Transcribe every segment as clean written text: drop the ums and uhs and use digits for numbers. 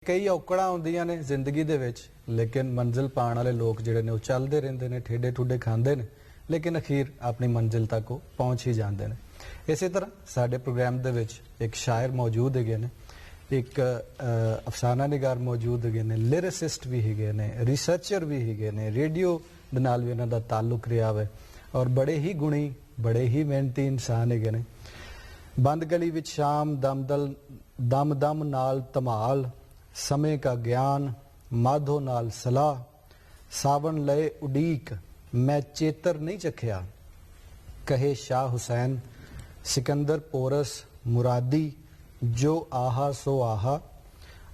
कई औकड़ां आउंदियां ने जिंदगी दे विच, लेकिन मंजिल पाण वाले लोग जिहड़े ने चलते रहंदे ने, ठेडे ठुडे खांदे ने, लेकिन अखीर अपनी मंजिल तक वो पहुंच ही जाते हैं। इस तरह साडे प्रोग्राम दे विच एक शायर मौजूद है ने, एक अफसाना निगार मौजूद है ने, लिरिसिस्ट भी है ने, रिसर्चर भी है ने, रेडियो दे नाल भी इन्हां दा ताल्लुक रहा है और बड़े ही गुणी बड़े ही मेहनती इंसान है ने। बंद गली विच शाम दम दम नाल धमाल, समय का ज्ञान माधो नाल सलाह, सावन लए उडीक मैं चेतर नहीं चखिया, कहे शाह हुसैन सिकंदर पोरस मुरादी जो आहा सो आहा।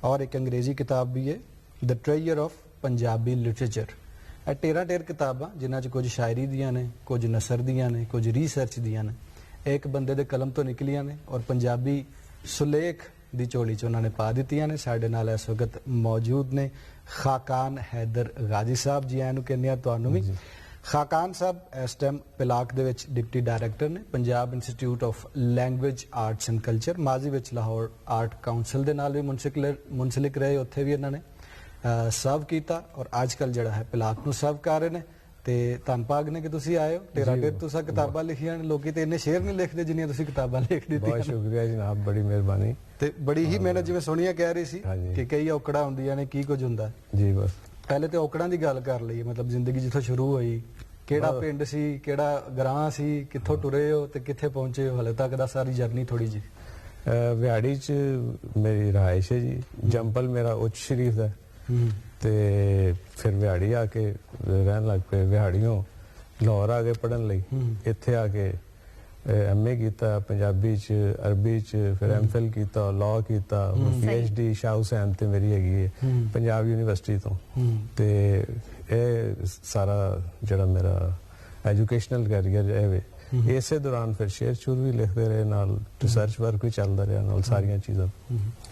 और एक अंग्रेजी किताब भी है, the treasure of Punjabi literature. ਇਹ 13 किताबां जिन्हां च कुछ शायरी दियां ने, कुछ नसर दियां ने, कुछ रिसर्च दियां ने, एक बंदे दे कलम तो निकलियां ने और पंजाबी सुलेख दी झोली च उन्होंने पा दित्तियां ने। साडे नाल इस वक्त मौजूद ने खाकान हैदर गाजी साहब जी, आनू कहने तुहानू भी। खाकान साहब इस टाइम पिलाक दे विच डिप्टी डायरैक्टर ने, Punjab institute of language arts and culture. माजी विच लाहौर आर्ट काउंसिल दे नाल भी मुंसलिक रहे, उत्थे भी इन्होंने सर्व किया और आजकल जड़ा है पिलाक नूं सर्व कर रहे हैं। ते धन भाग ने कि तुसी आए हो। तेरा तुसा किताबां लिखियां ने, लोकी ते इन्ने शेर नहीं लिखते जिन्नियां तुसी किताबां लिख दित्तियां। बहुत शुक्रिया जनाब, बड़ी मेहरबानी। ते बड़ी ही मेहनत, जिवें सोनिया कह रही सी कि कई औकड़ां हुंदियां ने, की कुछ हुंदा जी। बस पहले तो औकड़ां दी गल कर लईए, मतलब जिंदगी जिथों शुरू होई, केड़ा पिंड सी, केड़ा ग्रां सी, कित्थों टुरे हो ते कित्थे पहुंचे हो, हले तक दा सारी जर्नी थोड़ी जी। व्याड़ी च मेरी रहाइश है जी, जंपल मेरा उच्च शरीफ है ते फिर व्याड़ी आके रहन लग पे। व्याड़ियों लाहौर आ गए पढ़न लई, इत्थे आके MA कीता पंजाबी च, अरबी च, फिर MPhil कीता, लॉ कीता, PhD शाह हुसैन ते मेरी हैगी है पंजाब यूनिवर्सिटी तो। ते ए सारा जड़ा मेरा एजुकेशनल कैरियर है, इसे दौरान फिर शेर चूर भी लिखते रहे, नाल रिसर्च वर्क भी चलता रहा, नाल सारियां चीज़ां।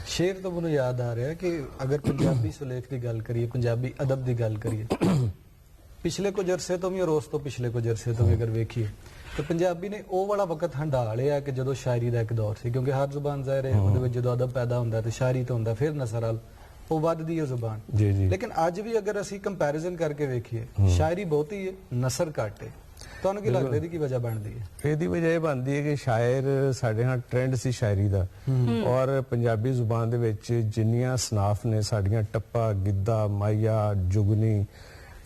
शेर तो मैनूं याद आ रहा है कि अगर पंजाबी सुलेख की गल करिए, पंजाबी अदब की गल करिए, पिछले कुछ अरसे तो भी और उस तो पिछले कुछ अरसे तो भी अगर वेखिए तो पंजाबी ने वो वाला वक्त हंडा लिया कि जो शायरी का एक दौर से, क्योंकि हर जुबान ज़ाहिर है जो अदब पैदा होता तो शायरी तो होंदा, फिर नसर वाल वो वधदी है जुबान जी जी। लेकिन अज भी अगर असी कंपैरिजन करके वेखिए, शायरी बहुत ही है, नसर घट है। ਤੁਹਾਨੂੰ ਕੀ ਲੱਗਦਾ ਇਹਦੀ ਕੀ ਵਜ੍ਹਾ ਬਣਦੀ ਹੈ? ਇਹਦੀ ਵਜ੍ਹਾ ਇਹ ਬਣਦੀ ਹੈ ਕਿ ਸ਼ਾਇਰ ਸਾਡੇ ਹਾਂ ਟ੍ਰੈਂਡ ਸੀ ਸ਼ਾਇਰੀ ਦਾ, ਔਰ ਪੰਜਾਬੀ ਜ਼ੁਬਾਨ ਦੇ ਵਿੱਚ ਜਿੰਨੀਆਂ ਸਨਾਫ ਨੇ ਸਾਡੀਆਂ, ਟੱਪਾ, ਗਿੱਧਾ, ਮਾਇਆ, ਜੁਗਨੀ,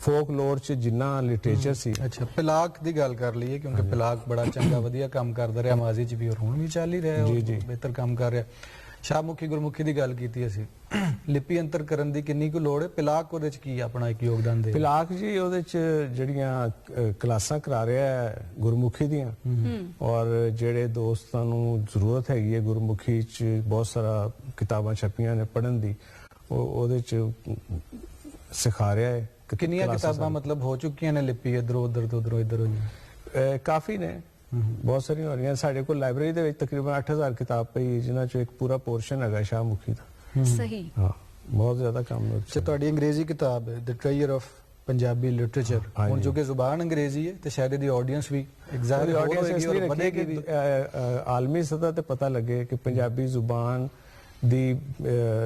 ਫੋਕਲੋਰ ਚ ਜਿੰਨਾ ਲਿਟਰੇਚਰ ਸੀ। ਅੱਛਾ, ਪਿਲਾਕ ਦੀ ਗੱਲ ਕਰ ਲਈਏ, ਕਿਉਂਕਿ ਪਿਲਾਕ ਬੜਾ ਚੰਗਾ ਵਧੀਆ ਕੰਮ ਕਰਦਾ ਰਿਹਾ ਮਾਜ਼ੀ ਚ ਵੀ, ਔਰ ਹੁਣ ਵੀ ਚੱਲ ਹੀ ਰਿਹਾ, ਜੀ ਜੀ ਬਿਹਤਰ ਕੰਮ ਕਰ ਰਿਹਾ। ਸ਼ਾਹਮੁਖੀ ਗੁਰਮੁਖੀ ਦੀ ਗੱਲ ਕੀਤੀ ਅਸੀਂ, ਲਿਪੀ ਅੰਤਰ ਕਰਨ ਦੀ ਕਿੰਨੀ ਕੁ ਲੋੜ ਹੈ? ਪਿਲਾਕ ਉਹਦੇ ਚ ਕੀ ਆਪਣਾ ਇੱਕ ਯੋਗਦਾਨ ਦੇ? ਪਿਲਾਕ ਜੀ ਉਹਦੇ ਚ ਜਿਹੜੀਆਂ ਕਲਾਸਾਂ ਕਰਾ ਰਿਹਾ ਹੈ ਗੁਰਮੁਖੀ ਦੀਆਂ, ਔਰ ਜਿਹੜੇ ਦੋਸਤਾਂ ਨੂੰ ਜ਼ਰੂਰਤ ਹੈਗੀ ਹੈ ਗੁਰਮੁਖੀ ਚ, ਬਹੁਤ ਸਾਰਾ ਕਿਤਾਬਾਂ ਛਪੀਆਂ ਨੇ ਪੜ੍ਹਨ ਦੀ, ਉਹਦੇ ਚ ਸਿਖਾ ਰਿਹਾ ਹੈ। ਕਿੰਨੀਆਂ ਕਿਤਾਬਾਂ ਮਤਲਬ ਹੋ ਚੁੱਕੀਆਂ ਨੇ ਲਿਪੀ ਇਧਰੋਂ ਉਧਰ ਤੋਂ ਉਧਰੋਂ ਇੱਧਰ ਹੋਈਆਂ? ਕਾਫੀ ਨੇ, ਬਹੁਤ ਸਾਰੀਆਂ ਹੋ ਰਹੀਆਂ। ਸਾਡੇ ਕੋਲ ਲਾਇਬ੍ਰੇਰੀ ਦੇ ਵਿੱਚ ਤਕਰੀਬਨ 8000 ਕਿਤਾਬ ਪਈ, ਜਿਨ੍ਹਾਂ ਚੋਂ ਇੱਕ ਪੂਰਾ ਪੋਰਸ਼ਨ ਹੈਗਾ ਸ਼ਾਹਮੁਖੀ ਦਾ। ਸਹੀ, ਹਾਂ, ਬਹੁਤ ਜ਼ਿਆਦਾ ਕੰਮ ਹੈ। ਤੇ ਤੁਹਾਡੀ ਅੰਗਰੇਜ਼ੀ ਕਿਤਾਬ ਹੈ ਦ ਟ੍ਰੇਜਰ ਆਫ ਪੰਜਾਬੀ ਲਿਟਰੇਚਰ, ਹੁਣ ਜੋ ਕਿ ਜ਼ੁਬਾਨ ਅੰਗਰੇਜ਼ੀ ਹੈ ਤੇ ਸ਼ਾਇਦ ਇਹਦੀ ਆਡੀਅנס ਵੀ ਐਗਜ਼ਾਕਟਲੀ ਆਡੀਅנס ਔਰ ਵਧੇਗੀ ਵੀ, ਆਲਮੀ ਸਤਹ ਤੇ ਪਤਾ ਲੱਗੇ ਕਿ ਪੰਜਾਬੀ ਜ਼ੁਬਾਨ ਦੀ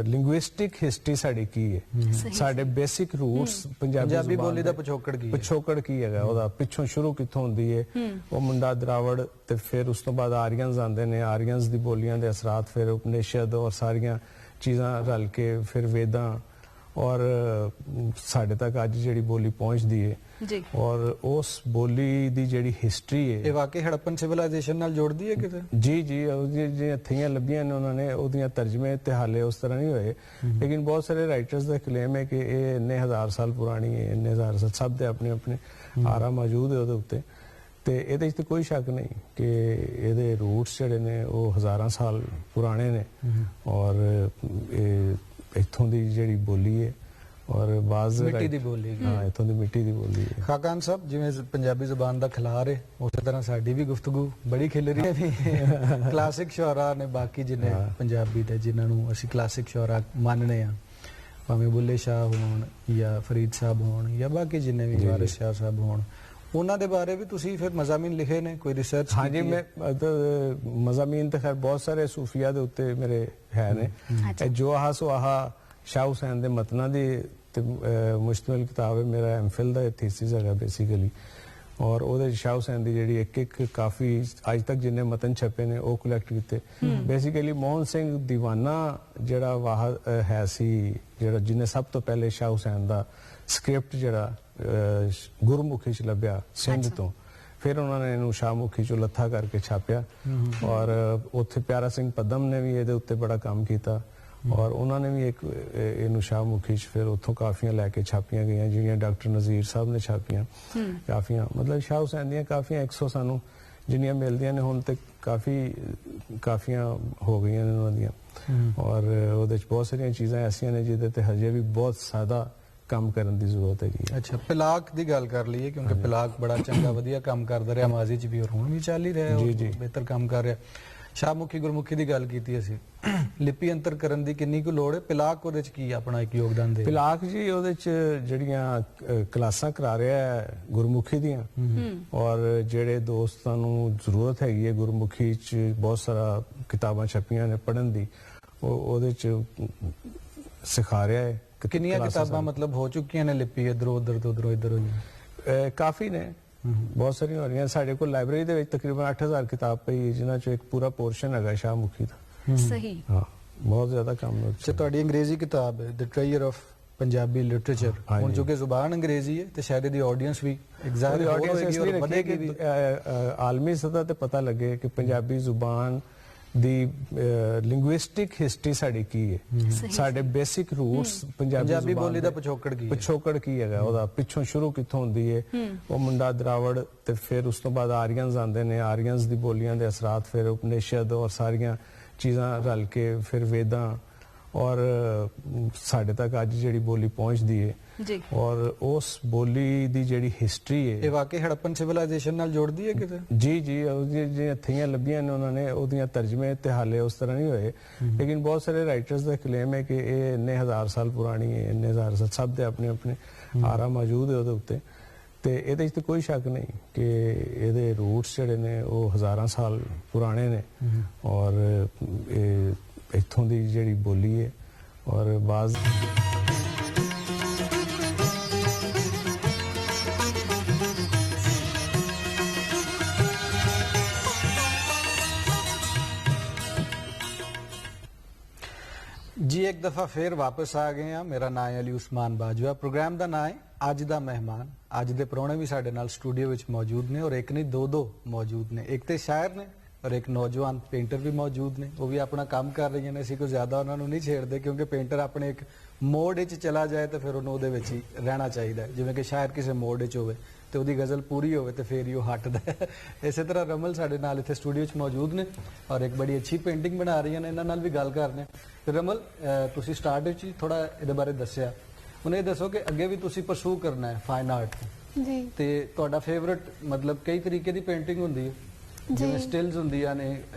ਲਿੰਗੁਇਸਟਿਕ ਹਿਸਟਰੀ ਸਾਡੀ ਕੀ ਹੈ, ਸਾਡੇ ਬੇਸਿਕ ਰੂਟਸ ਪੰਜਾਬੀ ਬੋਲੀ ਦਾ ਪਿਛੋਕੜ ਕੀ ਹੈਗਾ, ਉਹਦਾ ਪਿੱਛੋਂ ਸ਼ੁਰੂ ਕਿੱਥੋਂ ਹੁੰਦੀ ਹੈ। ਉਹ ਮੁੰਡਾ ਦਰਾਵੜ ਤੇ ਫਿਰ ਉਸ ਤੋਂ ਬਾਅਦ ਆਰੀਅਨਸ ਆਉਂਦੇ ਨੇ, ਆਰੀਅਨਸ ਦੀ ਬੋਲੀਆਂ ਦੇ ਅਸਰਾਤ, ਫਿਰ ਉਪਨਿਸ਼ਦ ਔਰ ਸਾਰੀਆਂ ਚੀਜ਼ਾਂ ਰਲ ਕੇ ਫਿਰ ਵੇਦਾਂ ਔਰ ਸਾਡੇ ਤੱਕ ਅੱਜ ਜਿਹੜੀ ਬੋਲੀ ਪਹੁੰਚਦੀ ਹੈ ਜੀ, ਔਰ ਉਸ ਬੋਲੀ ਦੀ ਜਿਹੜੀ ਹਿਸਟਰੀ ਹੈ ਇਹ ਵਾਕਈ ਹੜੱਪਨ ਸਿਵਲਾਈਜੇਸ਼ਨ ਨਾਲ ਜੋੜਦੀ ਹੈ ਕਿਤੇ? ਜੀ ਜੀ, ਜਿਹੜੀਆਂ ਥਈਆਂ ਲੱਭੀਆਂ ਨੇ ਉਹਨਾਂ ਨੇ ਉਹਦੀਆਂ ਤਰਜਮੇ ਤੇ ਹਾਲੇ ਉਸ ਤਰ੍ਹਾਂ ਨਹੀਂ ਹੋਏ, ਲੇਕਿਨ ਬਹੁਤ ਸਾਰੇ ਰਾਈਟਰਸ ਦਾ ਕਲੇਮ ਹੈ ਕਿ ਇਹ ਇੰਨੇ ਹਜ਼ਾਰ ਸਾਲ ਪੁਰਾਣੀ ਹੈ, ਇੰਨੇ ਹਜ਼ਾਰ ਸਾਲ, ਸਭ ਦੇ ਆਪਣੇ ਆਪਣੇ ਆਰਾ ਮੌਜੂਦ ਹੈ ਉਹਦੇ ਉੱਤੇ। ਤੇ ਇਹਦੇ 'ਚ ਤਾਂ ਕੋਈ ਸ਼ੱਕ ਨਹੀਂ ਕਿ ਇਹਦੇ ਰੂਟਸ ਜਿਹੜੇ ਨੇ ਉਹ ਹਜ਼ਾਰਾਂ ਸਾਲ ਪੁਰਾਣੇ ਨੇ, ਔਰ ਇਹ ਇੱਥੋਂ ਦੀ ਜਿਹੜੀ ਬੋਲੀ ਹੈ ਔਰ ਬਾਜ਼ ਮਿੱਟੀ ਦੀ ਬੋਲੀ, ਹਾਂ ਇੱਥੋਂ ਦੀ ਮਿੱਟੀ ਦੀ ਬੋਲੀ ਹੈ। ਖਾਕਾਨ ਸਾਹਿਬ, ਜਿਵੇਂ ਪੰਜਾਬੀ ਜ਼ੁਬਾਨ ਦਾ ਖਿਲਾਰ ਹੈ, ਉਸੇ ਤਰ੍ਹਾਂ ਸਾਡੀ ਵੀ ਗੁਫ਼ਤਗੂ ਬੜੀ ਖਿਲ ਰਹੀ ਹੈ ਵੀ ਕਲਾਸਿਕ ਸ਼ੁਅਰਾ ਨੇ, ਬਾਕੀ ਜਿੰਨੇ ਪੰਜਾਬੀ ਦੇ ਜਿਨ੍ਹਾਂ ਨੂੰ ਅਸੀਂ ਕਲਾਸਿਕ ਸ਼ੁਅਰਾ ਮੰਨਦੇ ਹਾਂ, ਭਾਵੇਂ ਬੁੱਲੇ ਸ਼ਾਹ ਹੋਣ ਜਾਂ ਫਰੀਦ ਸਾਹਿਬ ਹੋਣ ਜਾਂ ਬਾਕੀ ਜਿੰਨੇ ਵੀ ਵਾਰਿਸ ਸ਼ਾਹ ਸਾਹਿਬ ਹੋਣ, ਉਹਨਾਂ ਦੇ ਬਾਰੇ ਵੀ ਤੁਸੀਂ ਫਿਰ ਮਜ਼ਾਮੀਨ ਲਿਖੇ ਨੇ, ਕੋਈ ਰਿਸਰਚ? हाँ जी, मैं मजामीन तो खैर बहुत सारे सूफिया ਦੇ ਉੱਤੇ ਮੇਰੇ ਹੈ ਨੇ। ਜੋ ਆਹਾ ਸੋ ਆਹਾ ਸ਼ਾਹ ਹੁਸੈਨ ਦੇ ਮਤਨਾਂ ਦੀ ਤੇ ਮੁਸ਼ਤਮਿਲ ਕਿਤਾਬ ਹੈ। ਮੇਰਾ ਐਮਫਿਲ ਦਾ ਥੀਸਿਸ ਹੈਗਾ ਬੇਸਿਕਲੀ, ਔਰ ਉਹਦੇ ਸ਼ਾਹ ਹੁਸੈਨ ਦੀ ਜਿਹੜੀ ਇੱਕ ਕਾਫੀ ਅੱਜ ਤੱਕ ਜਿੰਨੇ ਮਤਨ ਛਪੇ ਨੇ ਉਹ ਕਲੈਕਟ ਕੀਤੇ। ਬੇਸਿਕਲੀ ਮੋਹਨ ਸਿੰਘ ਦੀਵਾਨਾ ਜਿਹੜਾ ਵਾਹਦ ਹੈ ਸੀ, ਜਿਹੜਾ ਜਿਹਨੇ ਸਭ ਤੋਂ ਪਹਿਲੇ ਸ਼ਾਹ ਹੁਸੈਨ ਦਾ ਸਕ੍ਰਿਪਟ ਜਿਹੜਾ ਗੁਰਮੁਖੀ ਚ ਲੱਭਿਆ ਸਿੰਧ ਤੋਂ, ਫਿਰ ਉਹਨਾਂ ਨੇ ਇਹਨੂੰ ਸ਼ਾਹਮੁਖੀ ਚੋਂ ਲੱਥਾ ਕਰਕੇ ਛਾਪਿਆ। ਔਰ ਉੱਥੇ ਪਿਆਰਾ ਸਿੰਘ ਪਦਮ ਨੇ ਵੀ ਇਹਦੇ ਉੱਤੇ ਬੜਾ ਕੰਮ ਕੀਤਾ, ਔਰ ਉਹਨਾਂ ਨੇ ਵੀ ਇੱਕ ਇਹਨੂੰ ਸ਼ਾਹਮੁਖੀ ਚ ਫਿਰ ਉੱਥੋਂ ਕਾਫੀਆਂ ਲੈ ਕੇ ਛਾਪੀਆਂ ਗਈਆਂ, ਜਿਹੜੀਆਂ ਡਾਕਟਰ ਨਜ਼ੀਰ ਸਾਹਿਬ ਨੇ ਛਾਪੀਆਂ ਕਾਫੀਆਂ। ਮਤਲਬ ਸ਼ਾਹ ਹੁਸੈਨ ਦੀਆਂ ਕਾਫੀਆਂ 100 ਸਾਨੂੰ ਜਿੰਨੀਆਂ ਮਿਲਦੀਆਂ ਨੇ ਹੁਣ ਤੇ ਕਾਫੀਆਂ ਹੋ ਗਈਆਂ ਨੇ ਉਹਨਾਂ ਦੀਆਂ। ਔਰ ਉਹਦੇ ਚ ਬਹੁਤ ਸਾਰੀਆਂ ਚੀਜ਼ਾਂ ਐਸੀਆਂ ਨੇ ਜਿਹਦੇ ਤੇ ਹਜੇ ਵੀ ਬਹੁਤ ਜ਼ਿਆਦਾ ਕੰਮ ਕਰਨ ਦੀ ਜ਼ਰੂਰਤ ਹੈਗੀ। ਅੱਛਾ, ਪਿਲਾਕ ਦੀ ਗੱਲ ਕਰ ਲਈਏ, ਕਿਉਂਕਿ ਪਿਲਾਕ ਬੜਾ ਚੰਗਾ ਵਧੀਆ ਕੰਮ ਕਰਦਾ ਰਿਹਾ ਮਾਜ਼ੀ ਚ ਵੀ, ਔਰ ਹੁਣ ਵੀ ਚੱਲ ਹੀ ਰਿਹਾ, ਬਿਹਤਰ ਕੰਮ ਕਰ ਰਿਹਾ। ਸ਼ਾਹਮੁਖੀ ਗੁਰਮੁਖੀ ਦੀ ਗੱਲ ਕੀਤੀ ਅਸੀਂ, ਲਿਪੀ ਅੰਤਰ ਕਰਨ ਦੀ ਕਿੰਨੀ ਕੁ ਲੋੜ ਹੈ? ਪਿਲਾਕ ਉਹਦੇ ਚ ਕੀ ਆਪਣਾ ਇੱਕ ਯੋਗਦਾਨ ਦੇ? ਪਿਲਾਕ ਜੀ ਉਹਦੇ ਚ ਜਿਹੜੀਆਂ ਕਲਾਸਾਂ ਕਰਾ ਰਿਹਾ ਹੈ ਗੁਰਮੁਖੀ ਦੀਆਂ, ਔਰ ਜਿਹੜੇ ਦੋਸਤਾਂ ਨੂੰ ਜ਼ਰੂਰਤ ਹੈਗੀ ਹੈ ਗੁਰਮੁਖੀ ਚ ਬਹੁਤ ਸਾਰਾ ਕਿਤਾਬਾਂ ਛਪੀਆਂ ਨੇ ਪੜ੍ਹਨ ਦੀ, ਉਹਦੇ ਚ ਸਿਖਾ ਰਿਹਾ ਹੈ। ਕਿੰਨੀਆਂ ਕਿਤਾਬਾਂ ਮਤਲਬ ਹੋ ਚੁੱਕੀਆਂ ਨੇ ਲਿਪੀ ਇਧਰੋਂ ਉਧਰ ਤੋਂ ਉਧਰੋਂ ਇੱਧਰ ਹੋਈਆਂ? ਕਾਫੀ ਨੇ, ਬਹੁਤ ਸਾਰੀਆਂ ਹੋ ਰਹੀਆਂ। ਸਾਡੇ ਕੋਲ ਲਾਇਬ੍ਰੇਰੀ ਦੇ ਵਿੱਚ ਤਕਰੀਬਨ 8000 ਕਿਤਾਬ ਪਈ ਹੈ, ਜਿਨ੍ਹਾਂ ਚੋਂ ਇੱਕ ਪੂਰਾ ਪੋਰਸ਼ਨ ਹੈਗਾ ਸ਼ਾਹਮੁਖੀ ਦਾ। ਸਹੀ, ਹਾਂ, ਬਹੁਤ ਜ਼ਿਆਦਾ ਕੰਮ ਹੋ ਰਿਹਾ। ਤੁਹਾਡੀ ਅੰਗਰੇਜ਼ੀ ਕਿਤਾਬ ਹੈ ਦ ਟ੍ਰੇਜਰ ਆਫ ਪੰਜਾਬੀ ਲਿਟਰੇਚਰ, ਹੁਣ ਜੋ ਕਿ ਜ਼ੁਬਾਨ ਅੰਗਰੇਜ਼ੀ ਹੈ ਤੇ ਸ਼ਾਇਦ ਇਹਦੀ ਆਡੀਅנס ਵੀ ਐਗਜ਼ੈਕਟ ਹੋਏਗੀ ਔਰ ਵਧੇਗੀ ਵੀ। ਆਲਮੀ ਸਤਹ ਤੇ ਪਤਾ ਲੱਗੇ ਕਿ ਪੰਜਾਬੀ ਜ਼ੁਬਾਨ ਦੀ ਲਿੰਗੁਇਸਟਿਕ ਹਿਸਟਰੀ ਸਾਡੀ ਕੀ ਹੈ, ਸਾਡੇ ਬੇਸਿਕ ਰੂਟਸ ਪੰਜਾਬੀ ਬੋਲੀ ਦਾ ਪਿਛੋਕੜ ਕੀ ਹੈਗਾ, ਉਹਦਾ ਪਿੱਛੋਂ ਸ਼ੁਰੂ ਕਿੱਥੋਂ ਹੁੰਦੀ ਹੈ। ਉਹ ਮੁੰਡਾ ਦਰਾਵੜ ਤੇ ਫਿਰ ਉਸ ਤੋਂ ਬਾਅਦ ਆਰੀਅਨਸ ਆਉਂਦੇ ਨੇ, ਆਰੀਅਨਸ ਦੀ ਬੋਲੀਆਂ ਦੇ ਅਸਰਾਤ, ਫਿਰ ਉਪਨਿਸ਼ਦ ਔਰ ਸਾਰੀਆਂ ਚੀਜ਼ਾਂ ਰਲ ਕੇ ਫਿਰ ਵੇਦਾਂ ਔਰ ਸਾਡੇ ਤੱਕ ਅੱਜ ਜਿਹੜੀ ਬੋਲੀ ਪਹੁੰਚਦੀ ਹੈ ਜੀ, ਔਰ ਉਸ ਬੋਲੀ ਦੀ ਜਿਹੜੀ ਹਿਸਟਰੀ ਹੈ ਇਹ ਵਾਕਈ ਹੜੱਪਨ ਸਿਵਲਾਈਜੇਸ਼ਨ ਨਾਲ ਜੋੜਦੀ ਹੈ ਕਿਤੇ? ਜੀ ਉਹਦੀਆਂ ਜਿਹੜੀਆਂ ਥੀਆਂ ਲੱਭੀਆਂ ਨੇ ਉਹਨਾਂ ਨੇ ਉਹਦੀਆਂ ਤਰਜਮੇ ਤੇ ਹਾਲੇ ਉਸ ਤਰ੍ਹਾਂ ਨਹੀਂ ਹੋਏ, ਲੇਕਿਨ ਬਹੁਤ ਸਾਰੇ ਰਾਈਟਰਸ ਦਾ ਕਲੇਮ ਹੈ ਕਿ ਇਹ ਇੰਨੇ ਹਜ਼ਾਰ ਸਾਲ ਪੁਰਾਣੀ ਹੈ, ਇੰਨੇ ਹਜ਼ਾਰ ਸਾਲ, ਸਭ ਦੇ ਆਪਣੇ ਆਪਣੇ ਆਰਾ ਮੌਜੂਦ ਹੈ ਉਹਦੇ ਉੱਤੇ। ਤੇ ਇਹਦੇ 'ਚ ਤਾਂ ਕੋਈ ਸ਼ੱਕ ਨਹੀਂ ਕਿ ਇਹਦੇ ਰੂਟਸ ਜਿਹੜੇ ਨੇ ਉਹ ਹਜ਼ਾਰਾਂ ਸਾਲ ਪੁਰਾਣੇ ਨੇ, ਔਰ ਇਹ ਇੱਥੋਂ ਦੀ ਜਿਹੜੀ ਬੋਲੀ ਹੈ। ਔਰ ਬਾਜ਼ जी एक दफा फिर वापस आ गए हैं। मेरा नाम है अली उस्मान बाजवा। प्रोग्राम का नाम है अज दा मेहमान। अज दे प्रोहणे भी साडे नाल स्टूडियो विच मौजूद ने, और एक नहीं दो मौजूद ने। एक तो शायर ने और एक नौजवान पेंटर भी मौजूद ने, वो भी अपना काम कर रही हैं। असीं कोई ज्यादा उन्होंने नहीं छेड़ते, क्योंकि पेंटर अपने एक मोड विच चला जाए तो फिर उन्होंने उहदे विच ही रहना चाहिए। जिवें कि शायर किसी मोड विच होवे तो ਉਹਦੀ गज़ल पूरी होवे तो फिर ही वो हटदा है। इसी तरह रमल साडे नाल इत्थे स्टूडियो च मौजूद ने और एक बड़ी अच्छी पेंटिंग बना रही हैं। इन्हां नाल भी गल करने। ते रमल, तुसीं स्टार्ट विच ही थोड़ा इहदे बारे दस्सिया, हुण इह दसो कि अगे भी तुसीं परसू करना है फाइन आर्ट जी, ते तुहाडा फेवरेट मतलब कई तरीके दी पेंटिंग हुंदी है, जिवें स्टिल्स हुंदियां ने,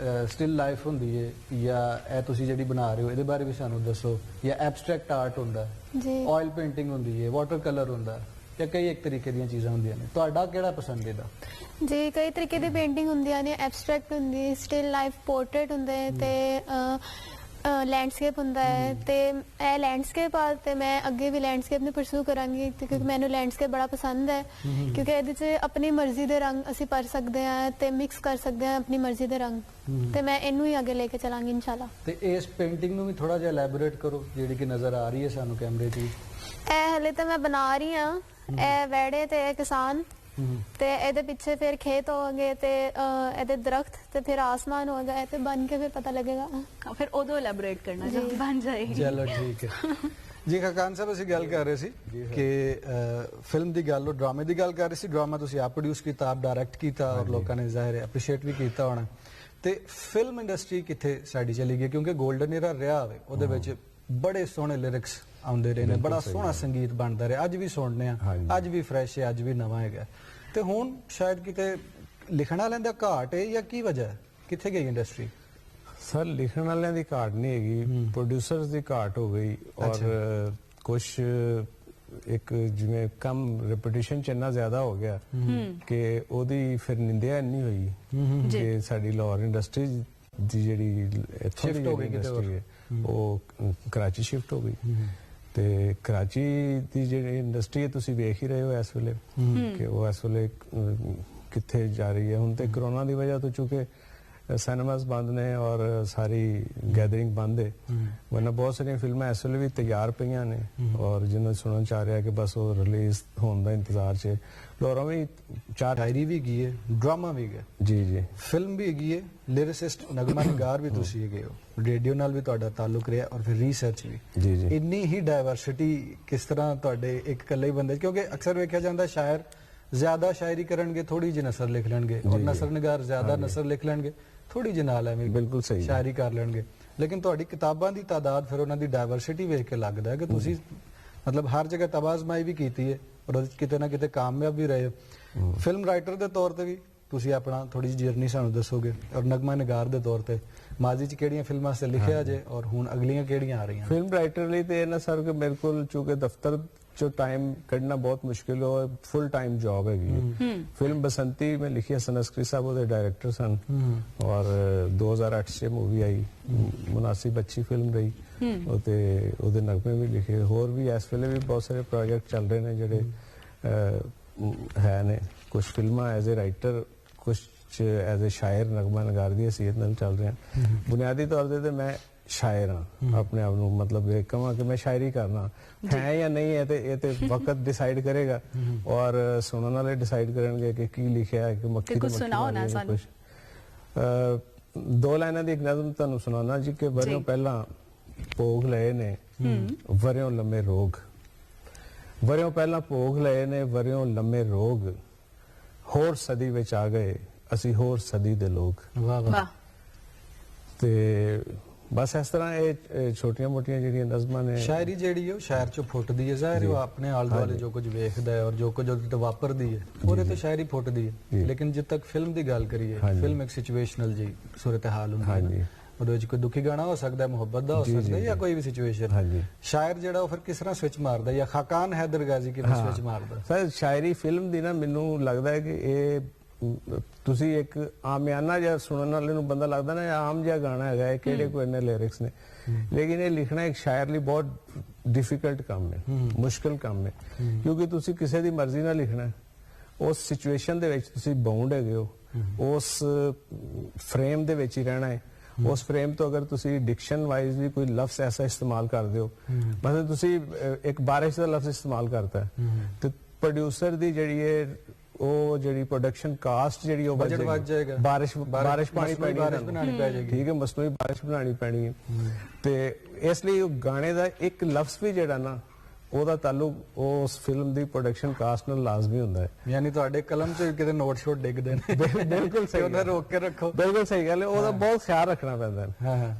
स्टिल लाइफ हुंदी है, या ਇਹ ਤੁਸੀਂ ਜਿਹੜੀ ਬਣਾ ਰਹੇ ਹੋ ਇਹਦੇ ਬਾਰੇ ਵੀ ਸਾਨੂੰ ਦੱਸੋ, ਜਾਂ ਐਬਸਟ੍ਰੈਕਟ ਆਰਟ ਹੁੰਦਾ जी, ਆਇਲ ਪੇਂਟਿੰਗ ਹੁੰਦੀ ਹੈ, ਵਾਟਰ ਕਲਰ ਹੁੰਦਾ, ਜਾਂ ਕਈ ਇੱਕ ਤਰੀਕੇ ਦੀਆਂ ਚੀਜ਼ਾਂ ਹੁੰਦੀਆਂ ਨੇ। ਤੁਹਾਡਾ ਕਿਹੜਾ ਪਸੰਦ ਇਹਦਾ? जी कई तरीके ਦੀ पेंटिंग ਹੁੰਦੀਆਂ ਨੇ। ਐਬਸਟ੍ਰੈਕਟ ਹੁੰਦੀ, ਸਟਿਲ ਲਾਈਫ ਪੋਰਟਰੇਟ ਹੁੰਦੇ ਤੇ ਲੈਂਡਸਕੇਪ ਹੁੰਦਾ ਹੈ। ਤੇ ਇਹ ਲੈਂਡਸਕੇਪ ਆ ਤੇ ਮੈਂ ਅੱਗੇ ਵੀ ਲੈਂਡਸਕੇਪ ਨੂੰ ਪਰਸੂ ਕਰਾਂਗੀ, ਕਿਉਂਕਿ ਮੈਨੂੰ ਲੈਂਡਸਕੇਪ ਬੜਾ ਪਸੰਦ ਹੈ। ਕਿਉਂਕਿ ਇਹਦੇ 'ਚ ਆਪਣੀ ਮਰਜ਼ੀ ਦੇ ਰੰਗ ਅਸੀਂ ਭਰ ਸਕਦੇ ਹਾਂ ਤੇ ਮਿਕਸ ਕਰ ਸਕਦੇ ਹਾਂ ਆਪਣੀ ਮਰਜ਼ੀ ਦੇ ਰੰਗ, ਤੇ ਮੈਂ ਇਹਨੂੰ ਹੀ ਅੱਗੇ ਲੈ ਕੇ ਚਲਾਂਗੀ ਇਨਸ਼ਾਅੱਲਾ। ਤੇ ਇਸ ਪੇਂਟਿੰਗ ਨੂੰ ਵੀ ਥੋੜਾ ਜਿਹਾ ਐਲੈਬੋਰੇਟ ਕਰੋ, ਜਿਹੜੀ ਕਿ ਨਜ਼ਰ ਆ ਰਹੀ ਹੈ ਸਾਨੂੰ ਕੈਮਰੇ 'ਤੇ। ਇਹ ਹਲੇ ਤਾਂ ਮੈਂ ਬਣਾ ਰਹੀ ਹਾਂ। ਇਹ ਵੈੜੇ ਤੇ ਇਹ ਕਿਸਾਨ ਤੇ ਇਹਦੇ ਪਿੱਛੇ ਫਿਰ ਖੇਤ ਹੋਣਗੇ ਤੇ ਇਹਦੇ ਦਰਖਤ ਤੇ ਫਿਰ ਆਸਮਾਨ ਹੋਗਾ, ਤੇ ਬਣ ਕੇ ਫਿਰ ਪਤਾ ਲੱਗੇਗਾ। ਫਿਰ ਉਦੋਂ ਐਲੈਬੋਰੇਟ ਕਰਨਾ ਜਦ ਬਣ ਜਾਏਗੀ। ਚਲੋ ਠੀਕ ਹੈ ਜੀ। ਖਾਨ ਸਾਹਿਬ, ਅਸੀਂ ਗੱਲ ਕਰ ਰਹੇ ਸੀ ਕਿ ਫਿਲਮ ਦੀ ਗੱਲ, ਡਰਾਮੇ ਦੀ ਗੱਲ ਕਰ ਰਹੇ ਸੀ। ਡਰਾਮਾ ਤੁਸੀਂ ਆਪ ਪ੍ਰੋਡਿਊਸ ਕੀਤਾ, ਆਪ ਡਾਇਰੈਕਟ ਕੀਤਾ, ਔਰ ਲੋਕਾਂ ਨੇ ਜ਼ਾਹਿਰ ਹੈ ਐਪਰੀਸ਼ੀਏਟ ਵੀ ਕੀਤਾ ਹੋਣਾ। ਤੇ ਫਿਲਮ ਇੰਡਸਟਰੀ ਕਿੱਥੇ ਸਾਡੀ ਚਲੀ ਗਈ? ਕਿਉਂਕਿ 골ਡਨ ਏਰਾ ਰਿਹਾ ਹੋਵੇ, ਉਹਦੇ ਵਿੱਚ ਬੜੇ ਸੋਹਣੇ ਲਿਰਿਕਸ ਆਉਂਦੇ ਰਹੇ ਨੇ, ਬੜਾ ਸੋਹਣਾ ਸੰਗੀਤ ਬਣਦਾ ਰਿਹਾ, ਅੱਜ ਵੀ ਸੁਣਨੇ ਆ, ਅੱਜ ਵੀ ਫਰੈਸ਼ ਹੈ, ਅੱਜ ਵੀ ਨਵਾਂ ਹੈਗਾ। ਤੇ ਹੁਣ ਸ਼ਾਇਦ ਕਿਤੇ ਲਿਖਣ ਵਾਲਿਆਂ ਦਾ ਘਾਟ ਹੈ, ਜਾਂ ਕੀ ਵਜ੍ਹਾ ਹੈ? ਕਿੱਥੇ ਗਈ ਇੰਡਸਟਰੀ? ਸਰ, ਲਿਖਣ ਵਾਲਿਆਂ ਦੀ ਘਾਟ ਨਹੀਂ ਹੈਗੀ, ਪ੍ਰੋਡਿਊਸਰਸ ਦੀ ਘਾਟ ਹੋ ਗਈ। ਔਰ ਕੁਝ ਇੱਕ ਜਿਵੇਂ ਕੰਮ ਰੈਪੀਟੀਸ਼ਨ ਚ ਇੰਨਾ ਜ਼ਿਆਦਾ ਹੋ ਗਿਆ ਕਿ ਉਹਦੀ ਫਿਰ ਨਿੰਦਿਆ ਨਹੀਂ ਹੋਈ ਕਿ ਸਾਡੀ ਲਾਹੌਰ ਇੰਡਸਟਰੀ ਦੀ ਜਿਹੜੀ ਇੱਥੋਂ ਦੀ ਇੰਡਸਟਰੀ ਹੈ ਉਹ ਕਰਾਚੀ ਸ਼ਿਫਟ ਹੋ ਗਈ। ਤੇ ਕਰਾਚੀ ਦੀ ਜਿਹੜੀ ਇੰਡਸਟਰੀ ਹੈ ਤੁਸੀਂ ਵੇਖ ਹੀ ਰਹੇ ਹੋ ਇਸ ਵੇਲੇ ਕਿ ਉਹ ਇਸ ਵੇਲੇ ਕਿੱਥੇ ਜਾ ਰਹੀ ਹੈ। ਹੁਣ ਤੇ ਕਰੋਨਾ ਦੀ ਵਜ੍ਹਾ ਤੋਂ ਚੁੱਕੇ ਸਿਨੇਮਾਸ ਬੰਦ ਨੇ ਔਰ ਸਾਰੀ ਗੈਦਰਿੰਗ ਬੰਦ ਹੈ, ਵਰਨਾ ਬਹੁਤ ਸਾਰੀਆਂ ਫਿਲਮਾਂ ਇਸ ਵੇਲੇ ਵੀ ਤਿਆਰ ਪਈਆਂ ਨੇ ਔਰ ਜਿਹਨਾਂ ਸੁਣਨ ਚ ਆ ਰਿਹਾ ਕਿ ਬਸ ਉਹ ਰਿਲੀਜ਼ ਹੋਣ ਦਾ ਇੰਤਜ਼ਾਰ 'ਚ। ਲੋਰਾਂ ਵੀ ਚਾਰ ਸ਼ਾਇਰੀ ਵੀ ਹੈਗੀ ਹੈ, ਡਰਾਮਾ ਵੀ ਹੈਗਾ, ਜੀ ਜੀ ਫਿਲਮ ਵੀ ਹੈਗੀ ਹੈ, ਲਿਰਿਸਿਸਟ ਨਗਮਾ ਨਿਗਾਰ ਵੀ ਤੁਸੀਂ ਹੈਗੇ ਹੋ, ਰੇਡੀਓ ਨਾਲ ਵੀ ਤੁਹਾਡਾ ਤਾਲੁਕ ਰਿਹਾ ਔਰ ਫਿਰ ਰਿਸਰਚ ਵੀ। ਜੀ ਜੀ ਇੰਨੀ ਹੀ ਡਾਈਵਰਸਿਟੀ ਕਿਸ ਤਰ੍ਹਾਂ ਤੁਹਾਡੇ ਇੱਕ ਇਕੱਲੇ ਹੀ ਬੰਦੇ, ਕਿਉਂਕਿ ਅਕਸਰ ਵੇਖਿਆ ਜਾਂਦਾ ਸ਼ਾਇਰ ਜ਼ਿਆਦਾ ਸ਼ਾਇਰੀ ਕਰਨਗੇ ਥੋੜੀ ਜਿਹੀ ਨਸਰ ਲਿਖ ਲੈਣਗੇ ਔਰ ਨਸਰ ਨਿਗਾਰ ਜ਼ਿਆਦਾ ਨਸਰ ਲਿਖ ਲੈਣਗੇ ਥੋੜੀ ਜਿਹੀ ਨਾਲ ਐਵੇਂ ਬਿਲਕੁਲ ਸਹੀ ਹੈ। ਸ਼ਾਇਰੀ ਕਰ ਲੈਣਗੇ। ਲੇਕਿਨ ਤੁਹਾਡੀ ਕਿਤਾਬਾਂ ਦੀ ਤਾਦਾਦ ਫਿਰ ਉਹਨਾਂ ਦੀ ਡਾਈਵਰਸਿਟੀ ਵੇਖ ਕੇ ਲੱਗਦਾ ਹੈ ਕਿ ਤੁਸੀਂ ਮਤਲਬ ਹਰ ਜਗ੍ਹਾ ਤਬਾਜ਼ਮਾਈ ਵੀ ਕੀਤੀ ਹੈ ਔਰ ਉਹਦੇ 'ਚ ਕਿਤੇ ਨਾ ਕਿਤੇ ਕਾਮਯਾਬ ਵੀ ਰਹੇ ਹੋ। ਫਿਲਮ ਰਾਈਟਰ ਦੇ ਤੌਰ ਤੇ ਵੀ ਤੁਸੀਂ ਆਪਣਾ ਥੋੜੀ ਜਿਹੀ ਜਰਨੀ ਸਾਨੂੰ ਦੱਸੋਗੇ ਔਰ ਨਗਮਾ ਨਿਗਾਰ ਦੇ ਤੌਰ ਤੇ ਮਾਜ਼ੀ 'ਚ ਕਿਹੜੀਆਂ ਫਿਲਮਾਂ ਸੇ ਲਿਖਿਆ ਜੇ ਔਰ ਹੁਣ ਅਗਲੀਆਂ ਕਿਹੜੀਆਂ ਆ ਰਹੀਆਂ? ਫਿਲਮ ਰਾਈਟਰ ਲਈ ਤੇ ਇਹ ਨਾ ਸਰ ਕਿ ਮੇਰੇ ਕੋਲ ਚੂੰਕਿ ਦਫ਼ਤਰ ਚੋਂ ਟਾਈਮ ਕੱਢਣਾ ਬਹੁਤ ਮੁਸ਼ਕਿਲ ਹੋ, ਫੁੱਲ ਟਾਈਮ ਜੌਬ ਹੈਗੀ ਹੈ। ਫਿਲਮ ਬਸੰਤੀ ਮੈਂ ਲਿਖੀ, ਹਸਨ ਅਸਕਰੀ ਸਾਹਿਬ ਉਹਦੇ ਡਾਇਰੈਕਟਰ ਸਨ ਔਰ 2008 'ਚ ਮੂਵੀ ਆਈ, ਮੁਨਾਸਿਬ ਅੱਛੀ ਫਿਲਮ ਰਹੀ, ਤੇ ਉਹਦੇ ਨਗਮੇ ਵੀ ਲਿਖੇ। ਹੋਰ ਵੀ ਇਸ ਵੇਲੇ ਵੀ ਬਹੁਤ ਸਾਰੇ ਪ੍ਰੋਜੈਕਟ ਚੱਲ ਰਹੇ ਨੇ ਜਿਹੜੇ ਹੈ ਨੇ, ਕੁਝ ਫਿਲਮਾਂ ਐਜ਼ ਅ ਰਾਈਟਰ, ਕੁਝ ਐਜ਼ ਅ ਸ਼ਾਇਰ ਨਗਮਾ ਨਿਗਾਰ ਦੀ ਹਸੀਅਤ ਨਾਲ ਚੱਲ ਰਿਹਾ। ਬੁਨਿਆਦੀ ਤੌਰ ਤੇ ਮੈਂ ਸ਼ਾਇਰ ਹਾਂ, ਆਪਣੇ ਆਪ ਨੂੰ ਮਤਲਬ ਇਹ ਕਹਾਂ ਕਿ ਮੈਂ ਸ਼ਾਇਰੀ ਕਰਨਾ ਹੈ ਜਾਂ ਨਹੀਂ ਹੈ ਤੇ ਇਹ ਤੇ ਵਕਤ ਡਿਸਾਈਡ ਕਰੇਗਾ ਔਰ ਸੁਣਨ ਵਾਲੇ ਡਿਸਾਈਡ ਕਰਨਗੇ ਕਿ ਕੀ ਲਿਖਿਆ ਹੈ ਕਿ ਮੱਖੀ ਕੁਝ ਸੁਣਾਓ ਨਾ ਸਾਨੂੰ। ਦੋ ਲਾਈਨਾਂ ਦੀ ਇੱਕ ਨਜ਼ਮ ਤੁਹਾਨੂੰ ਸੁਣਾਉਣਾ ਜੀ ਕਿ ਵਰਿਓਂ ਪਹਿਲਾਂ ਭੋਗ ਲਏ ਨੇ ਵਰਿਓਂ ਲੰਮੇ ਰੋਗ, ਵਰਿਓਂ ਪਹਿਲਾਂ ਭੋਗ ਲਏ ਨੇ ਵਰਿਓਂ ਲੰਮੇ ਰੋਗ, ਹੋਰ ਸਦੀ ਵਿੱਚ ਆ ਗਏ ਅਸੀਂ ਹੋਰ ਸਦੀ ਦੇ ਲੋਕ। ਵਾਹ ਵਾਹ। ਤੇ ਬਸ ਇਸ ਤਰ੍ਹਾਂ ਇਹ ਛੋਟੀਆਂ ਮੋਟੀਆਂ ਜਿਹੜੀਆਂ ਨਜ਼ਮਾਂ ਨੇ। ਸ਼ਾਇਰੀ ਜਿਹੜੀ ਹੈ ਉਹ ਸ਼ਾਇਰ ਚੋਂ ਫੁੱਟਦੀ ਹੈ, ਜ਼ਾਹਿਰ ਹੈ ਉਹ ਆਪਣੇ ਆਲੇ ਦੁਆਲੇ ਜੋ ਕੁਝ ਵੇਖਦਾ ਹੈ ਔਰ ਜੋ ਕੁਝ ਉਹਦੇ ਤੇ ਵਾਪਰਦੀ ਹੈ ਉਹਦੇ ਤੇ ਸ਼ਾਇਰੀ ਫੁੱਟਦੀ ਹੈ। ਲੇਕਿਨ ਜਦ ਤੱਕ ਫਿਲਮ ਦੀ ਗੱਲ ਕਰੀਏ, ਫਿਲਮ ਇੱਕ ਸਿਚੁਏਸ਼ਨਲ ਜੀ ਸੂਰਤ ਹਾਲ ਹੁੰਦੀ ਹੈ, ਉਹਦੇ ਵਿੱਚ ਕੋਈ ਦੁਖੀ ਗਾਣਾ ਹੋ ਸਕਦਾ ਹੈ, ਮੁਹੱਬਤ ਦਾ ਹੋ ਸਕਦਾ ਹੈ ਜਾਂ ਕੋਈ ਵੀ ਸਿਚੁਏਸ਼ਨ। ਸ਼ਾਇਰ ਜਿਹੜਾ ਉਹ ਫਿਰ ਕਿਸ ਤਰ੍ਹਾਂ ਸਵਿਚ ਮਾਰਦਾ ਜਾਂ ਖਾਕਾਨ ਹੈਦਰ ਗਾਜ਼ੀ ਕਿਵੇਂ ਸਵਿਚ ਮਾਰਦਾ? ਸਰ ਸ਼ਾਇਰੀ ਫਿਲਮ ਦੀ ਨਾ ਮੈਨੂੰ ਲੱਗਦਾ ਹੈ ਕਿ ਇਹ ਤੁਸੀਂ ਇੱਕ ਆਮਿਆਨਾ ਜਿਹਾ ਸੁਣਨ ਵਾਲੇ ਨੂੰ ਬੰਦਾ ਲੱਗਦਾ ਨਾ ਆਮ ਜਿਹਾ ਗਾਣਾ ਹੈਗਾ ਹੈ, ਕਿਹੜੇ ਕੋਈ ਇੰਨੇ ਲਿਰਿਕਸ ਨੇ, ਲੇਕਿਨ ਇਹ ਲਿਖਣਾ ਇੱਕ ਸ਼ਾਇਰ ਲਈ ਬਹੁਤ ਡਿਫਿਕਲਟ ਕੰਮ ਹੈ, ਮੁਸ਼ਕਿਲ ਕੰਮ ਹੈ, ਕਿਉਂਕਿ ਤੁਸੀਂ ਕਿਸੇ ਦੀ ਮਰਜ਼ੀ ਨਾਲ ਲਿਖਣਾ, ਉਸ ਸਿਚੁਏਸ਼ਨ ਦੇ ਵਿੱਚ ਤੁਸੀਂ ਬਾਉਂਡ ਹੈਗੇ ਹੋ, ਉਸ ਫਰੇਮ ਦੇ ਵਿੱਚ ਹੀ ਰਹਿਣਾ ਹੈ। ਉਸ ਫਰੇਮ ਤੋਂ ਅਗਰ ਤੁਸੀਂ ਡਿਕਸ਼ਨ ਵਾਈਜ਼ ਵੀ ਕੋਈ ਲਫ਼ਜ਼ ਐਸਾ ਇਸਤੇਮਾਲ ਕਰਦੇ ਹੋ, ਮਤਲਬ ਤੁਸੀਂ ਇੱਕ ਬਾਰਿਸ਼ ਦਾ ਲਫ਼ਜ਼ ਇਸਤੇਮਾਲ ਕਰਤਾ ਹੈ ਤੇ ਪ੍ਰੋਡਿਊਸਰ ਦੀ ਜਿਹੜੀ ਹੈ ਉਹ ਜਿਹੜੀ ਪ੍ਰੋਡਕਸ਼ਨ ਕਾਸਟ ਜਿਹੜੀ ਉਹ ਬਜਟ ਵੱਧ ਜਾਏਗਾ, ਬਾਰਿਸ਼ ਪਾਣੀ ਬਣਾਣੀ ਪੈ ਜਾਏਗੀ, ਠੀਕ ਹੈ, ਮਸਨੂਈ ਬਾਰਿਸ਼ ਬਣਾਣੀ ਪੈਣੀ ਹੈ। ਤੇ ਇਸ ਲਈ ਉਹ ਗਾਣੇ ਦਾ ਇੱਕ ਲਫ਼ਜ਼ ਵੀ ਜਿਹੜਾ ਨਾ ਉਹਦਾ ਤਾਲੁਕ ਉਸ ਫਿਲਮ ਦੀ ਪ੍ਰੋਡਕਸ਼ਨ ਕਾਸਟ ਨਾਲ ਲਾਜ਼ਮੀ ਹੁੰਦਾ ਹੈ। ਯਾਨੀ ਤੁਹਾਡੇ ਕਲਮ 'ਚ ਕਿਤੇ ਨੋਟ ਸ਼ੋਟ ਡਿੱਗਦੇ ਨੇ, ਬਿਲਕੁਲ ਸਹੀ, ਉਹਨਾਂ ਰੋਕ ਕੇ ਰੱਖੋ, ਬਿਲਕੁਲ ਸਹੀ ਗੱਲ ਹੈ, ਉਹਦਾ ਬਹੁਤ ਖਿਆਲ ਰੱਖਣਾ ਪੈਂਦਾ ਹੈ।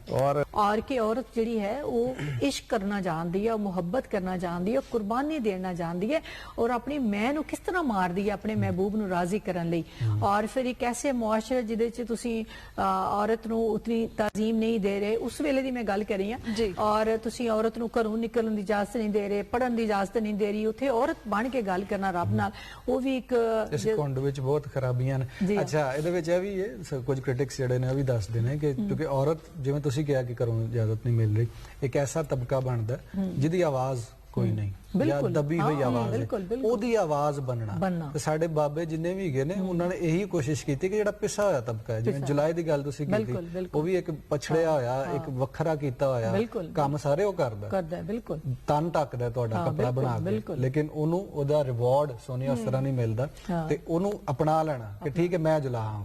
और कि औरत जिहड़ी है वो इश्क करना जानती है, मुहब्बत करना जानती है, कुर्बानी देना जानती है और अपनी मैं नूं किस तरह मारदी है अपने महबूब नूं राजी करन लई। और फिर एक ऐसे मुआशरे जिहदे च तुसीं औरत नूं उतनी ताजीम नहीं दे रहे, उस वेले दी मैं गल कर रही हां, और तुसीं औरत नूं घरों निकलण दी इजाजत नहीं दे रहे, पढ़न दी इजाजत नहीं दे रही, उत्थे औरत बन के गल करना रब नाल वो भी एक ਇਸ ਕੁੰਡ ਵਿੱਚ ਬਹੁਤ ਖਰਾਬੀਆਂ ਨੇ। ਅੱਛਾ, ਇਹਦੇ ਵਿੱਚ ਇਹ ਵੀ ਹੈ ਕੁਝ ਕ੍ਰਿਟਿਕਸ ਜਿਹੜੇ ਨੇ ਉਹ ਵੀ ਦੱਸਦੇ ਨੇ ਕਿ ਕਿਉਂਕਿ ਔਰਤ ਜਿਵੇਂ ਤੁਸੀਂ ਕਿਹਾ ਕਿ ਘਰੋਂ ਇਜਾਜ਼ਤ ਨਹੀਂ ਮਿਲ ਰਹੀ, ਇੱਕ ਐਸਾ ਤਬਕਾ ਬਣਦਾ ਜਿਹਦੀ ਆਵਾਜ਼ ਕੋਈ ਨਹੀਂ ਜਾਂ ਦਬੀ ਹੋਈ ਆਵਾਜ਼ ਹੈ, ਉਹਦੀ ਆਵਾਜ਼ ਬਣਨਾ। ਤੇ ਸਾਡੇ ਬਾਬੇ ਜਿੰਨੇ ਵੀ ਹੈਗੇ ਨੇ ਉਹਨਾਂ ਨੇ ਇਹੀ ਕੋਸ਼ਿਸ਼ ਕੀਤੀ ਕਿ ਜਿਹੜਾ ਪਿਸਾ ਹੋਇਆ ਤਬਕਾ ਹੈ, ਜਿਵੇਂ ਜੁਲਾਈ ਦੀ ਗੱਲ ਤੁਸੀਂ ਕੀਤੀ, ਉਹ ਵੀ ਇੱਕ ਪਛੜਿਆ ਹੋਇਆ, ਇੱਕ ਵੱਖਰਾ ਕੀਤਾ ਹੋਇਆ ਕੰਮ ਸਾਰੇ ਉਹ ਕਰਦਾ ਹੈ, ਬਿਲਕੁਲ ਤਨ ਢੱਕਦਾ ਤੁਹਾਡਾ ਕੱਪੜਾ ਬਣਾ ਕੇ, ਲੇਕਿਨ ਉਹਨੂੰ ਉਹਦਾ ਰਿਵਾਰਡ ਸੋਨੀਆ ਉਸ ਤਰ੍ਹਾਂ ਨਹੀਂ ਮਿਲਦਾ ਤੇ ਉਹਨੂੰ ਅਪਣਾ ਲੈਣਾ ਕਿ ਠੀਕ ਹੈ ਮੈਂ ਜੁਲਾ ਹਾਂ,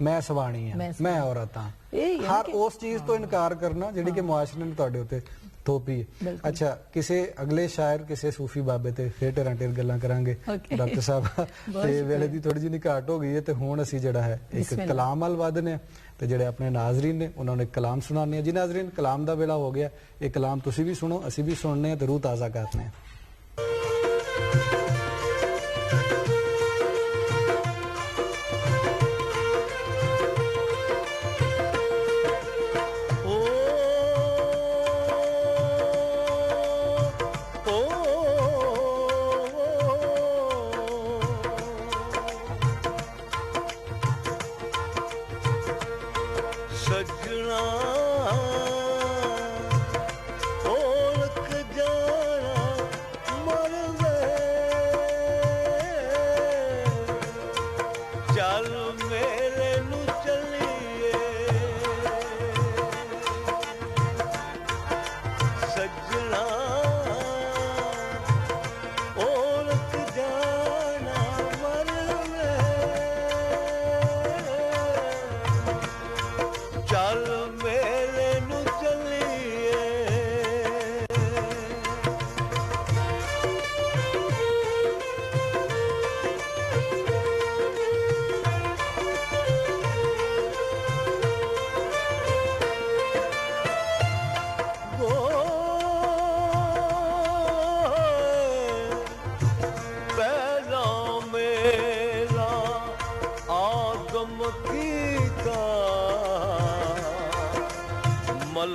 ਮੈਂ ਸਵਾਣੀ ਹਾਂ, ਮੈਂ ਔਰਤ ਹਾਂ, ਹਰ ਉਸ ਚੀਜ਼ ਤੋਂ ਇਨਕਾਰ ਕਰਨਾ ਜਿਹੜੀ ਕਿ ਮੁਆਸ਼ਰੇ ਨੇ ਤੁਹਾਡੇ ਉੱਤੇ ਥੋਪੀ ਹੈ। ਅੱਛਾ, ਕਿਸੇ ਅਗਲੇ ਸ਼ਾਇਰ ਕਿਸੇ ਸੂਫੀ ਬਾਬੇ ਤੇ ਫੇਰ ਟੇਰਾਂ ਟੇਰ ਗੱਲਾਂ ਕਰਾਂਗੇ ਡਾਕਟਰ ਸਾਹਿਬ, ਤੇ ਵੇਲੇ ਦੀ ਥੋੜੀ ਜਿਹੀ ਘਾਟ ਹੋ ਗਈ ਹੈ ਤੇ ਹੁਣ ਅਸੀਂ ਜਿਹੜਾ ਹੈ ਇੱਕ ਕਲਾਮ ਵੱਲ ਵਧਨੇ ਤੇ ਜਿਹੜੇ ਆਪਣੇ ਨਾਜ਼ਰੀਨ ਨੇ ਉਹਨਾਂ ਨੂੰ ਇੱਕ ਕਲਾਮ ਸੁਣਾਉਂਦੇ ਹਾਂ। ਜੀ ਨਾਜ਼ਰੀਨ, ਕਲਾਮ ਦਾ ਵੇਲਾ ਹੋ ਗਿਆ, ਇਹ ਕਲਾਮ ਤੁਸੀਂ ਵੀ ਸੁਣੋ, ਅਸੀਂ ਵੀ ਸੁਣਨੇ ਹਾਂ ਤੇ ਰੂਹ ਤਾਜ਼ਾ ਕਰਨੇ ਹਾਂ। ਸਜਣਾ ਓਲਕ ਜਾਣਾ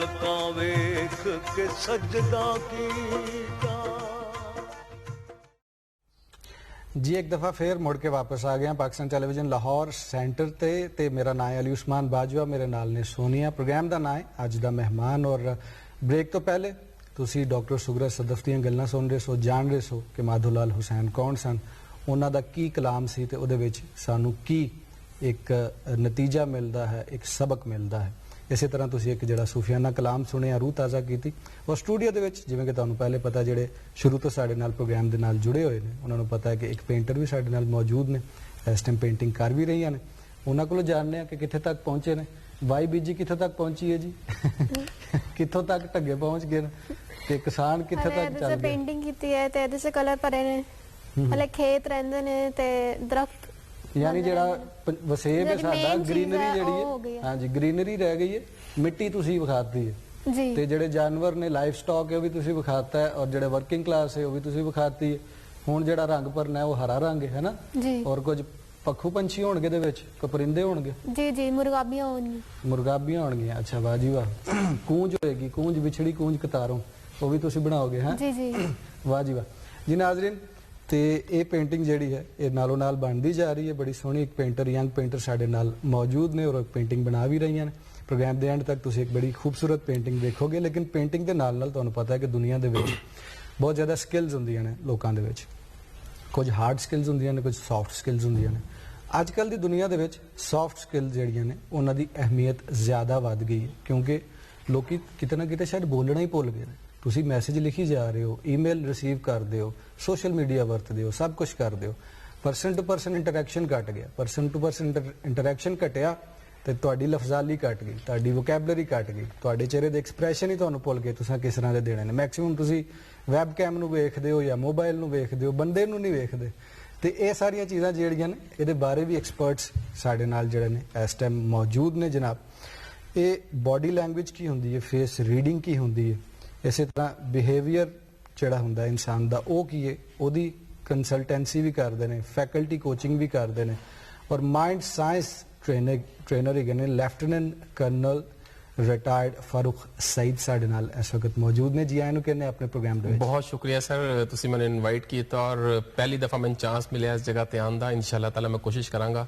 ਪਾਕਾਂ ਵੇਖ ਕੇ ਸਜਦਾ ਕੀਤਾ। ਜੀ ਇੱਕ ਦਫਾ ਫੇਰ ਮੁੜ ਕੇ ਵਾਪਸ ਆ ਗਏ ਹਾਂ ਪਾਕਿਸਤਾਨ ਟੈਲੀਵਿਜ਼ਨ ਲਾਹੌਰ ਸੈਂਟਰ ਤੇ ਮੇਰਾ ਨਾਮ ਹੈ ਅਲੀ ਉਸਮਾਨ ਬਾਜਵਾ, ਮੇਰੇ ਨਾਲ ਨੇ ਸੋਨੀਆ। ਪ੍ਰੋਗਰਾਮ ਦਾ ਨਾਮ ਹੈ ਅੱਜ ਦਾ ਮਹਿਮਾਨ। ਔਰ ਬ੍ਰੇਕ ਤੋਂ ਪਹਿਲੇ ਤੁਸੀਂ ਡਾਕਟਰ ਸੁਗਰਤ ਸਦਫ ਦੀਆਂ ਗੱਲਾਂ ਸੁਣ ਰਹੇ ਸੋ, ਜਾਣ ਰਹੇ ਸੋ ਕਿ ਮਾਧੋ ਲਾਲ ਹੁਸੈਨ ਕੌਣ ਸਨ, ਉਹਨਾਂ ਦਾ ਕੀ ਕਲਾਮ ਸੀ ਤੇ ਉਹਦੇ ਵਿੱਚ ਸਾਨੂੰ ਕੀ ਇੱਕ ਨਤੀਜਾ ਮਿਲਦਾ ਹੈ, ਇੱਕ ਸਬਕ ਮਿਲਦਾ ਹੈ। ਇਸੇ ਤਰ੍ਹਾਂ ਤੁਸੀਂ ਇੱਕ ਜਿਹੜਾ ਸੂਫੀਆਨਾ ਕਲਾਮ ਸੁਣਿਆ, ਰੂਹ ਤਾਜ਼ਾ ਕੀਤੀ। ਔਰ ਸਟੂਡੀਓ ਦੇ ਵਿੱਚ ਜਿਵੇਂ ਕਿ ਤੁਹਾਨੂੰ ਪਹਿਲੇ ਪਤਾ, ਜਿਹੜੇ ਸ਼ੁਰੂ ਤੋਂ ਸਾਡੇ ਨਾਲ ਪ੍ਰੋਗਰਾਮ ਦੇ ਨਾਲ ਜੁੜੇ ਹੋਏ ਨੇ ਉਹਨਾਂ ਨੂੰ ਪਤਾ ਹੈ ਕਿ ਇੱਕ ਪੇਂਟਰ ਵੀ ਸਾਡੇ ਨਾਲ ਮੌਜੂਦ ਨੇ, ਇਸ ਟਾਈਮ ਪੇਂਟਿੰਗ ਕਰ ਵੀ ਰਹੀਆਂ ਨੇ। ਉਹਨਾਂ ਕੋਲੋਂ ਜਾਣਦੇ ਆ ਕਿ ਕਿੱਥੇ ਤੱਕ ਪਹੁੰਚੇ ਨੇ। ਵਾਈ ਬੀਜੀ ਕਿੱਥੇ ਤੱਕ ਪਹੁੰਚੀ ਹੈ ਜੀ? ਕਿੱਥੋਂ ਤੱਕ ਢੱਗੇ ਪਹੁੰਚ ਗਏ ਨੇ ਤੇ ਕਿਸਾਨ ਕਿੱਥੇ ਤੱਕ ਚੱਲ ਗਏ? ਪੇਂਟਿੰਗ ਕੀਤੀ ਹੈ ਤੇ ਇਹਦੇ 'ਚ ਕਲਰ ਭਰੇ ਨੇ, ਮਤਲਬ ਖੇਤ ਰਹਿੰਦੇ ਨੇ ਤੇ ਦਰਖਤ, ਯਾਨੀ ਜਿਹੜਾ ਵਸੇਬ ਹੈ ਜਿਹੜੀ ਸਾਡਾ, main ਚੀਜ਼ ਗ੍ਰੀਨਰੀ ਹੈ, ਜਿਹੜੀ ਉਹ ਹੋ ਗਈ ਹੈ, ਹੈ। ਹਾਂਜੀ ਗ੍ਰੀਨਰੀ ਰਹਿ ਗਈ ਹੈ। ਮਿੱਟੀ ਤੁਸੀਂ ਵਿਖਾਤੀ ਹੈ ਜੀ ਤੇ ਜਿਹੜੇ ਜਾਨਵਰ ਨੇ, ਲਾਈਫ ਸਟਾਕ ਹੈ ਉਹ ਵੀ ਤੁਸੀਂ ਵਿਖਾਤਾ ਹੈ, ਔਰ ਜਿਹੜੇ ਵਰਕਿੰਗ ਕਲਾਸ ਹੈ ਉਹ ਵੀ ਤੁਸੀਂ ਵਿਖਾਤੀ ਹੈ। ਹੁਣ ਜਿਹੜਾ ਰੰਗ ਭਰਨਾ ਹੈ ਉਹ ਹਰਾ ਰੰਗ ਹੈ ਨਾ, ਜੀ ਔਰ ਕੁਝ ਪੱਖੂ ਪੰਛੀ ਹੋਣਗੇ ਦੇ ਵਿੱਚ, ਕਪਰਿੰਦੇ ਹੋਣਗੇ, ਜੀ ਜੀ ਮੁਰਗਾਬੀਆਂ ਹੋਣਗੀਆਂ। ਮੁਰਗਾਬੀਆਂ ਹੋਣਗੀਆਂ। ਅੱਛਾ ਵਾਹ ਜੀ ਵਾਹ। ਕੂੰਜ ਹੋਏਗੀ, ਕੂੰਜ ਵਿਛੜੀ, ਕੂੰਜ ਕਤਾਰੋਂ, ਉਹ ਵੀ ਤੁਸੀਂ ਬਣਾਓਗੇ ਹੈ? ਜੀ ਜੀ ਵਾਹ ਜੀ ਵਾਹ। ਜੀ ਨਾਜ਼ਰੀਨ, ਤੇ ਇਹ ਪੇਂਟਿੰਗ ਜਿਹੜੀ ਹੈ ਇਹ ਨਾਲੋਂ ਨਾਲ ਬਣਦੀ ਜਾ ਰਹੀ ਹੈ। ਬੜੀ ਸੋਹਣੀ ਇੱਕ ਪੇਂਟਰ, ਯੰਗ ਪੇਂਟਰ ਸਾਡੇ ਨਾਲ ਮੌਜੂਦ ਨੇ ਔਰ ਪੇਂਟਿੰਗ ਬਣਾ ਵੀ ਰਹੀਆਂ ਨੇ। ਪ੍ਰੋਗਰਾਮ ਦੇ ਐਂਡ ਤੱਕ ਤੁਸੀਂ ਇੱਕ ਬੜੀ ਖੂਬਸੂਰਤ ਪੇਂਟਿੰਗ ਦੇਖੋਗੇ। ਲੇਕਿਨ ਪੇਂਟਿੰਗ ਦੇ ਨਾਲ ਨਾਲ ਤੁਹਾਨੂੰ ਪਤਾ ਹੈ ਕਿ ਦੁਨੀਆ ਦੇ ਵਿੱਚ ਬਹੁਤ ਜ਼ਿਆਦਾ ਸਕਿੱਲਸ ਹੁੰਦੀਆਂ ਨੇ ਲੋਕਾਂ ਦੇ ਵਿੱਚ। ਕੁਝ ਹਾਰਡ ਸਕਿੱਲਸ ਹੁੰਦੀਆਂ ਨੇ, ਕੁਝ ਸੌਫਟ ਸਕਿੱਲਸ ਹੁੰਦੀਆਂ ਨੇ। ਅੱਜ ਕੱਲ੍ਹ ਦੀ ਦੁਨੀਆ ਦੇ ਵਿੱਚ ਸੌਫਟ ਸਕਿੱਲ ਜਿਹੜੀਆਂ ਨੇ ਉਹਨਾਂ ਦੀ ਅਹਿਮੀਅਤ ਜ਼ਿਆਦਾ ਵੱਧ ਗਈ ਹੈ, ਕਿਉਂਕਿ ਲੋਕੀ ਕਿਤੇ ਨਾ ਕਿਤੇ ਸ਼ਾਇਦ ਬੋਲਣਾ ਹੀ ਭੁੱਲ ਗਏ ਨੇ। ਤੁਸੀਂ ਮੈਸੇਜ ਲਿਖੀ ਜਾ ਰਹੇ ਹੋ, ਈਮੇਲ ਰਿਸੀਵ ਕਰਦੇ ਹੋ, ਸੋਸ਼ਲ ਮੀਡੀਆ ਵਰਤਦੇ ਹੋ, ਸਭ ਕੁਝ ਕਰਦੇ ਹੋ। ਪਰਸਨ ਟੂ ਪਰਸਨ ਇੰਟਰੈਕਸ਼ਨ ਘਟ ਗਿਆ। ਪਰਸਨ ਟੂ ਪਰਸਨ ਇੰਟਰੈਕਸ਼ਨ ਘਟਿਆ ਤੇ ਤੁਹਾਡੀ ਲਫ਼ਜ਼ਾਲੀ ਘਟ ਗਈ, ਤੁਹਾਡੀ ਵੋਕੈਬਲਰੀ ਘਟ ਗਈ, ਤੁਹਾਡੇ ਚਿਹਰੇ ਦੇ ਐਕਸਪ੍ਰੈਸ਼ਨ ਹੀ ਤੁਹਾਨੂੰ ਭੁੱਲ ਗਏ ਤੁਸੀਂ ਕਿਸ ਤਰ੍ਹਾਂ ਦੇ ਦੇਣੇ ਨੇ। ਮੈਕਸਿਮਮ ਤੁਸੀਂ ਵੈਬਕੈਮ ਨੂੰ ਵੇਖਦੇ ਹੋ ਜਾਂ ਮੋਬਾਈਲ ਨੂੰ ਵੇਖਦੇ ਹੋ, ਬੰਦੇ ਨੂੰ ਨਹੀਂ ਵੇਖਦੇ। ਤੇ ਇਹ ਸਾਰੀਆਂ ਚੀਜ਼ਾਂ ਜਿਹੜੀਆਂ ਨੇ ਇਹਦੇ ਬਾਰੇ ਵੀ ਐਕਸਪਰਟਸ ਸਾਡੇ ਨਾਲ ਜਿਹੜੇ ਨੇ ਇਸ ਟਾਈਮ ਮੌਜੂਦ ਨੇ ਜਨਾਬ। ਇਹ ਬਾਡੀ ਲੈਂਗੁਏਜ ਕੀ ਹੁੰਦੀ ਹੈ, ਫੇਸ ਰੀਡਿੰਗ ਕੀ ਹੁੰਦੀ ਹੈ, ਇਸੇ ਤਰ੍ਹਾਂ ਬਿਹੇਵੀਅਰ ਜਿਹੜਾ ਹੁੰਦਾ ਇਨਸਾਨ ਦਾ ਉਹ ਕੀ ਹੈ, ਉਹਦੀ ਕੰਸਲਟੈਂਸੀ ਵੀ ਕਰਦੇ ਨੇ, ਫੈਕਲਟੀ ਕੋਚਿੰਗ ਵੀ ਕਰਦੇ ਨੇ। ਔਰ ਮਾਈਂਡ ਸਾਇੰਸ ਟ੍ਰੇਨਰ ਹੈਗੇ ਨੇ lieutenant colonel retired Farooq Saeed ਸਾਡੇ ਨਾਲ ਇਸ ਵਕਤ ਮੌਜੂਦ ਨੇ। ਜੀ ਆਇਆਂ ਨੂੰ ਕਹਿੰਦੇ ਆਪਣੇ ਪ੍ਰੋਗਰਾਮ ਦੇ ਵਿੱਚ। ਬਹੁਤ ਸ਼ੁਕਰੀਆ ਸਰ, ਤੁਸੀਂ ਮੈਨੂੰ ਇਨਵਾਈਟ ਕੀਤਾ ਔਰ ਪਹਿਲੀ ਦਫਾ ਮੈਨੂੰ ਚਾਂਸ ਮਿਲਿਆ ਇਸ ਜਗ੍ਹਾ ਤੇ ਆਉਣ ਦਾ। ਇਨਸ਼ਾਅੱਲਾ ਤਾਲਾ ਮੈਂ ਕੋਸ਼ਿਸ਼ ਕਰਾਂਗਾ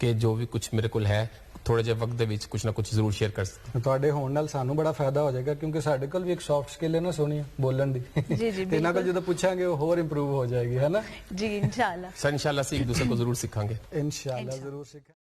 ਕਿ ਜੋ ਵੀ ਕੁਝ ਮੇਰੇ ਕੋਲ ਹੈ ਥੋੜੇ ਜਿਹੇ ਵਕਤ ਦੇ ਵਿੱਚ ਕੁਝ ਨਾ ਕੁਝ ਜ਼ਰੂਰ ਸ਼ੇਅਰ ਕਰ ਸਕਾਂ। ਤੁਹਾਡੇ ਹੋਣ ਨਾਲ ਸਾਨੂੰ ਬੜਾ ਫਾਇਦਾ ਹੋ ਜਾਏਗਾ, ਕਿਉਂਕਿ ਸਾਡੇ ਕੋਲ ਵੀ ਇੱਕ ਸੌਫਟ ਸਕਿੱਲ ਹੈ ਨਾ ਸੋਨੀਆ, ਬੋਲਣ ਦੀ। ਜੀ ਜੀ ਤੇ ਇਹਨਾਂ ਕੋਲ ਜਦੋਂ ਪੁੱਛਾਂਗੇ ਉਹ ਹੋਰ ਇੰਪਰੂਵ ਹੋ ਜਾਏਗੀ, ਹੈ ਨਾ? ਜੀ इंशाल्लाह। ਸਰ ਇਨਸ਼ਾਅੱਲਾ ਅਸੀਂ ਇੱਕ ਦੂਸਰੇ को जरूर सिखाएंगे। इंशाल्लाह जरूर सीखें।